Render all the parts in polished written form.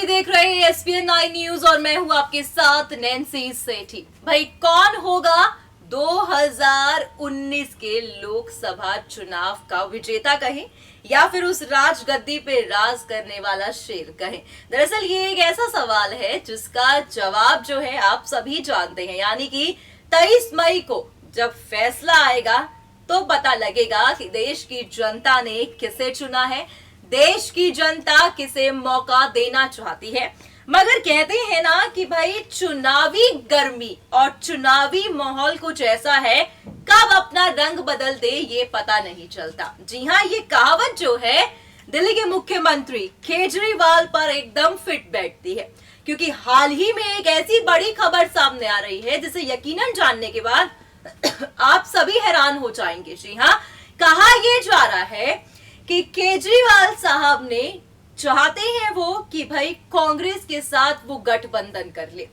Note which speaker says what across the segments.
Speaker 1: सभी देख रहे हैं एसपीएन 9 न्यूज और मैं हूं आपके साथ नैन्सी सेठी। भाई कौन होगा 2019 के लोकसभा चुनाव का विजेता कहें या फिर उस राजगद्दी पे राज करने वाला शेर कहें। दरअसल ये एक ऐसा सवाल है जिसका जवाब जो है आप सभी जानते हैं, यानी कि 23 मई को जब फैसला आएगा तो पता लगेगा कि देश की जनता ने किसे चुना है, देश की जनता किसे मौका देना चाहती है। मगर कहते हैं ना कि भाई चुनावी गर्मी और चुनावी माहौल कुछ ऐसा है, कब अपना रंग बदल दे ये पता नहीं चलता। जी हाँ, ये कहावत जो है दिल्ली के मुख्यमंत्री केजरीवाल पर एकदम फिट बैठती है, क्योंकि हाल ही में एक ऐसी बड़ी खबर सामने आ रही है जिसे यकीनन जानने के बाद आप सभी हैरान हो जाएंगे। जी हाँ, कहा यह जा रहा है कि केजरीवाल साहब ने चाहते हैं वो कि भाई कांग्रेस के साथ वो गठबंधन कर ले।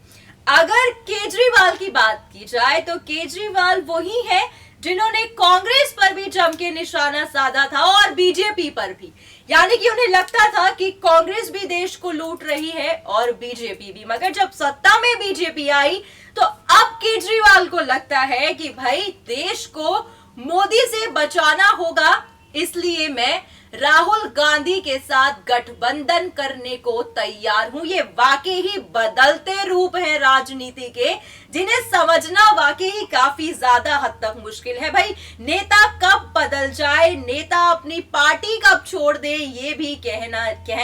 Speaker 1: अगर केजरीवाल की बात की जाए तो केजरीवाल वही है जिन्होंने कांग्रेस पर भी जम के निशाना साधा था और बीजेपी पर भी, यानी कि उन्हें लगता था कि कांग्रेस भी देश को लूट रही है और बीजेपी भी। मगर जब सत्ता में बीजेपी आई तो अब केजरीवाल को लगता है कि भाई देश को मोदी से बचाना होगा, इसलिए मैं राहुल गांधी के साथ गठबंधन करने को तैयार हूं। ये वाकई ही बदलते रूप हैं राजनीति के, जिन्हें समझना वाकई ही काफी ज्यादा हद तक मुश्किल है। भाई नेता कब बदल जाए, नेता अपनी पार्टी कब छोड़ दे, ये भी कह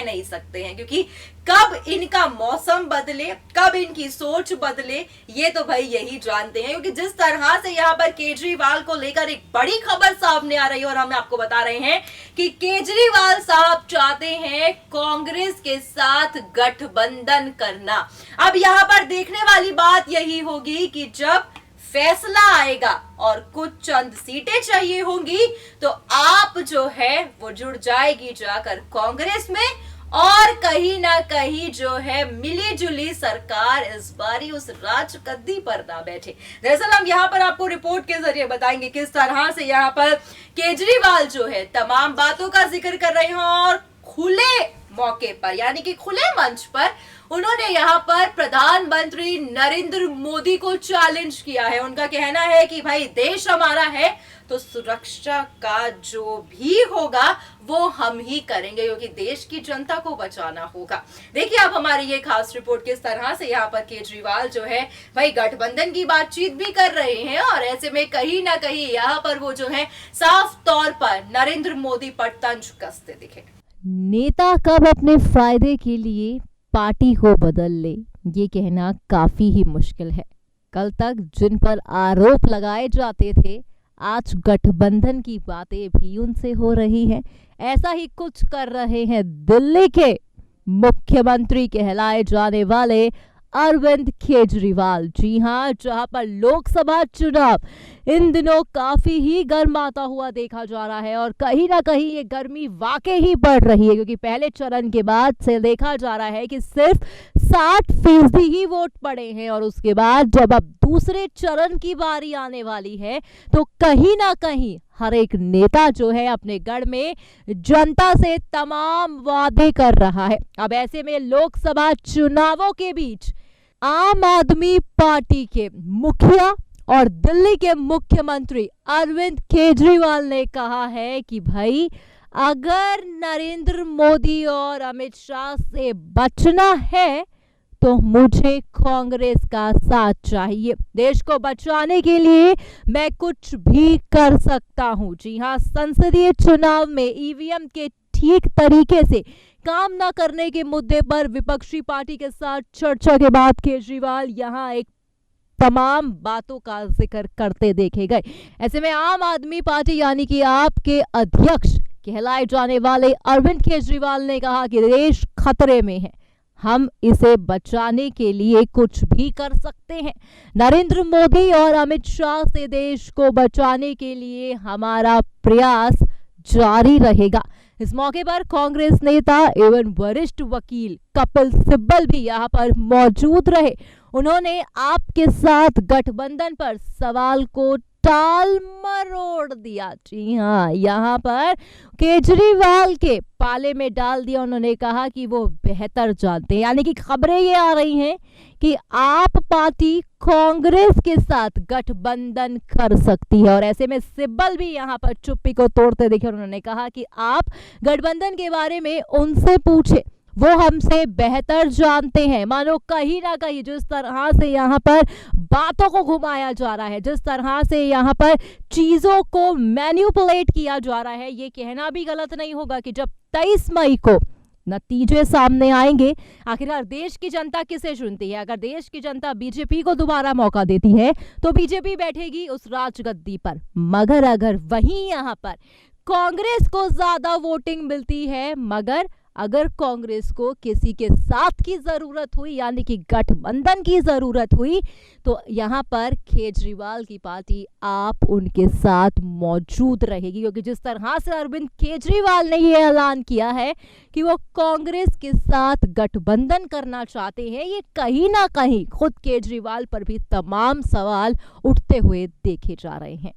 Speaker 1: नहीं सकते हैं, क्योंकि कब इनका मौसम बदले, कब इनकी सोच बदले, ये तो भाई यही जानते हैं। क्योंकि जिस तरह से यहाँ पर केजरीवाल को लेकर एक बड़ी खबर सामने आ रही है और हम आपको बता रहे हैं कि केजरीवाल साहब चाहते हैं कांग्रेस के साथ गठबंधन करना। अब यहाँ पर देखने वाली बात यही होगी कि जब फैसला आएगा और कुछ चंद सीटें चाहिए होंगी तो आप जो है वो जुड़ जाएगी जाकर कांग्रेस में, और कहीं ना कहीं जो है मिली जुली सरकार इस बारी उस राजगद्दी पर ना बैठे। दरअसल हम यहाँ पर आपको रिपोर्ट के जरिए बताएंगे किस तरह से यहाँ पर केजरीवाल जो है तमाम बातों का जिक्र कर रहे हैं और खुले मौके पर, यानी कि खुले मंच पर उन्होंने यहाँ पर प्रधानमंत्री नरेंद्र मोदी को चैलेंज किया है। उनका कहना है कि भाई देश हमारा है तो सुरक्षा का जो भी होगा वो हम ही करेंगे, क्योंकि देश की जनता को बचाना होगा। देखिए आप हमारी ये खास रिपोर्ट किस तरह से यहाँ पर केजरीवाल जो है भाई गठबंधन की बातचीत भी कर रहे हैं और ऐसे में कहीं ना कहीं यहाँ पर वो जो है साफ तौर पर नरेंद्र मोदी पर तंज कसते दिखे।
Speaker 2: नेता कब अपने फायदे के लिए पार्टी को बदल ले, ये कहना काफी ही मुश्किल है। कल तक जिन पर आरोप लगाए जाते थे, आज गठबंधन की बातें भी उनसे हो रही हैं। ऐसा ही कुछ कर रहे हैं दिल्ली के मुख्यमंत्री कहलाए जाने वाले अरविंद केजरीवाल। जी हां, जहां पर लोकसभा चुनाव इन दिनों काफी ही गर्माता हुआ देखा जा रहा है और कहीं ना कहीं ये गर्मी वाकई ही बढ़ रही है, क्योंकि पहले चरण के बाद से देखा जा रहा है कि सिर्फ 60% ही वोट पड़े हैं और उसके बाद जब अब दूसरे चरण की बारी आने वाली है तो कहीं ना कहीं हर एक नेता जो है अपने गढ़ में जनता से तमाम वादे कर रहा है। अब ऐसे में लोकसभा चुनावों के बीच आम आदमी पार्टी के मुखिया और दिल्ली के मुख्यमंत्री अरविंद केजरीवाल ने कहा है कि भाई अगर नरेंद्र मोदी और अमित शाह से बचना है तो मुझे कांग्रेस का साथ चाहिए। देश को बचाने के लिए मैं कुछ भी कर सकता हूं। जी हां, संसदीय चुनाव में ईवीएम के ठीक तरीके से काम न करने के मुद्दे पर विपक्षी पार्टी के साथ चर्चा के बाद केजरीवाल यहां एक तमाम बातों का जिक्र करते देखे गए। ऐसे में आम आदमी पार्टी यानी कि आपके अध्यक्ष कहलाए जाने वाले अरविंद केजरीवाल ने कहा कि देश खतरे में है, हम इसे बचाने के लिए कुछ भी कर सकते हैं। नरेंद्र मोदी और अमित शाह से देश को बचाने के लिए हमारा प्रयास जारी रहेगा। इस मौके पर कांग्रेस नेता एवं वरिष्ठ वकील कपिल सिब्बल भी यहाँ पर मौजूद रहे। उन्होंने आपके साथ गठबंधन पर सवाल को टाल मरोड़ दिया। जी हाँ, यहाँ पर केजरीवाल के पाले में डाल दिया। उन्होंने कहा कि वो बेहतर जानते हैं, यानी कि खबरें ये आ रही हैं कि आप पार्टी कांग्रेस के साथ गठबंधन कर सकती है। और ऐसे में सिब्बल भी यहाँ पर चुप्पी को तोड़ते दिखे। उन्होंने कहा कि आप गठबंधन के बारे में उनसे पूछे, वो हमसे बेहतर जानते हैं। मानो कहीं ना कहीं जिस तरह से यहाँ पर बातों को घुमाया जा रहा है, जिस तरह से यहाँ पर चीजों को मैनिपुलेट किया जा रहा है, ये कहना भी गलत नहीं होगा कि जब 23 मई को नतीजे सामने आएंगे, आखिरकार देश की जनता किसे चुनती है। अगर देश की जनता बीजेपी को दोबारा मौका देती है तो बीजेपी बैठेगी उस राजगद्दी पर। मगर अगर वहीं यहाँ पर कांग्रेस को ज्यादा वोटिंग मिलती है, मगर अगर कांग्रेस को किसी के साथ की जरूरत हुई, यानी कि गठबंधन की जरूरत हुई, तो यहाँ पर केजरीवाल की पार्टी आप उनके साथ मौजूद रहेगी। क्योंकि जिस तरह से अरविंद केजरीवाल ने ये ऐलान किया है कि वो कांग्रेस के साथ गठबंधन करना चाहते हैं, ये कहीं ना कहीं खुद केजरीवाल पर भी तमाम सवाल उठते हुए देखे जा रहे हैं।